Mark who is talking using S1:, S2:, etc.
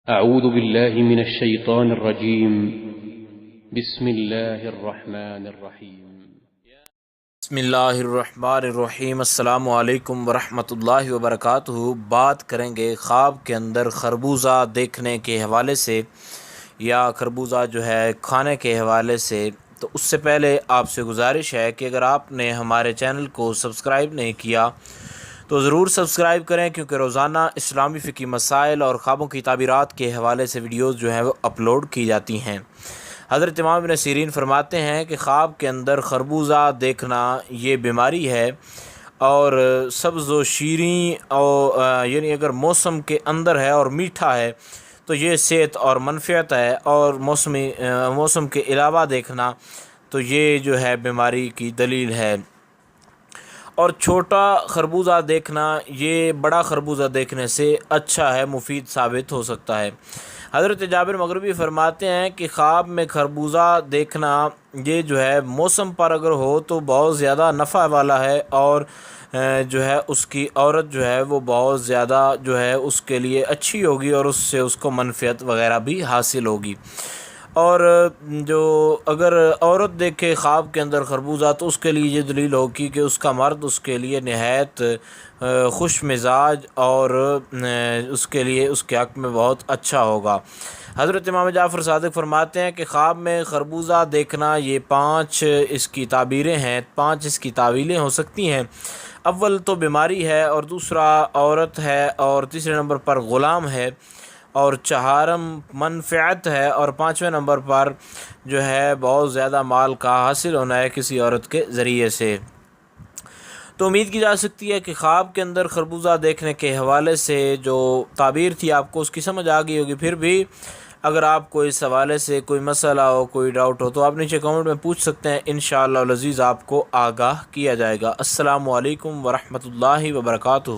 S1: أعوذ بالله من الشيطان الرجيم بسم الله الرحمن الرحيم
S2: بسم اللہ الرحمن الرحیم۔ السلام علیکم ورحمۃ اللہ وبرکاتہ۔ بات کریں گے خواب کے اندر خربوزہ دیکھنے کے حوالے سے یا خربوزہ جو ہے کھانے کے حوالے سے۔ تو اس سے پہلے آپ سے گزارش ہے کہ اگر آپ نے ہمارے چینل کو سبسکرائب نہیں کیا تو ضرور سبسکرائب کریں، کیونکہ روزانہ اسلامی فقہی مسائل اور خوابوں کی تعبیرات کے حوالے سے ویڈیوز جو ہیں وہ اپلوڈ کی جاتی ہیں۔ حضرت امام ابن سیرین فرماتے ہیں کہ خواب کے اندر خربوزہ دیکھنا یہ بیماری ہے، اور سبز و شیریں اور یعنی اگر موسم کے اندر ہے اور میٹھا ہے تو یہ صحت اور منفعت ہے، اور موسم کے علاوہ دیکھنا تو یہ جو ہے بیماری کی دلیل ہے۔ اور چھوٹا خربوزہ دیکھنا یہ بڑا خربوزہ دیکھنے سے اچھا ہے، مفید ثابت ہو سکتا ہے۔ حضرت جابر مغربی فرماتے ہیں کہ خواب میں خربوزہ دیکھنا یہ جو ہے موسم پر اگر ہو تو بہت زیادہ نفع والا ہے، اور جو ہے اس کی عورت جو ہے وہ بہت زیادہ جو ہے اس کے لیے اچھی ہوگی، اور اس سے اس کو منفعت وغیرہ بھی حاصل ہوگی۔ اور جو اگر عورت دیکھے خواب کے اندر خربوزہ تو اس کے لیے یہ دلیل ہوگی کہ اس کا مرد اس کے لیے نہایت خوش مزاج اور اس کے لیے اس کے حق میں بہت اچھا ہوگا۔ حضرت امام جعفر صادق فرماتے ہیں کہ خواب میں خربوزہ دیکھنا یہ 5 اس کی تعبیریں ہیں، 5 اس کی تعویلیں ہو سکتی ہیں۔ اول تو بیماری ہے، اور دوسرا عورت ہے، اور تیسرے نمبر پر غلام ہے، اور چہارم منفعت ہے، اور 5ویں نمبر پر جو ہے بہت زیادہ مال کا حاصل ہونا ہے کسی عورت کے ذریعے سے۔ تو امید کی جا سکتی ہے کہ خواب کے اندر خربوزہ دیکھنے کے حوالے سے جو تعبیر تھی آپ کو اس کی سمجھ آ گئی ہوگی۔ پھر بھی اگر آپ کو اس حوالے سے کوئی مسئلہ ہو، کوئی ڈاؤٹ ہو تو آپ نیچے کمنٹ میں پوچھ سکتے ہیں، انشاءاللہ العزیز آپ کو آگاہ کیا جائے گا۔ السلام علیکم ورحمۃ اللہ وبرکاتہ۔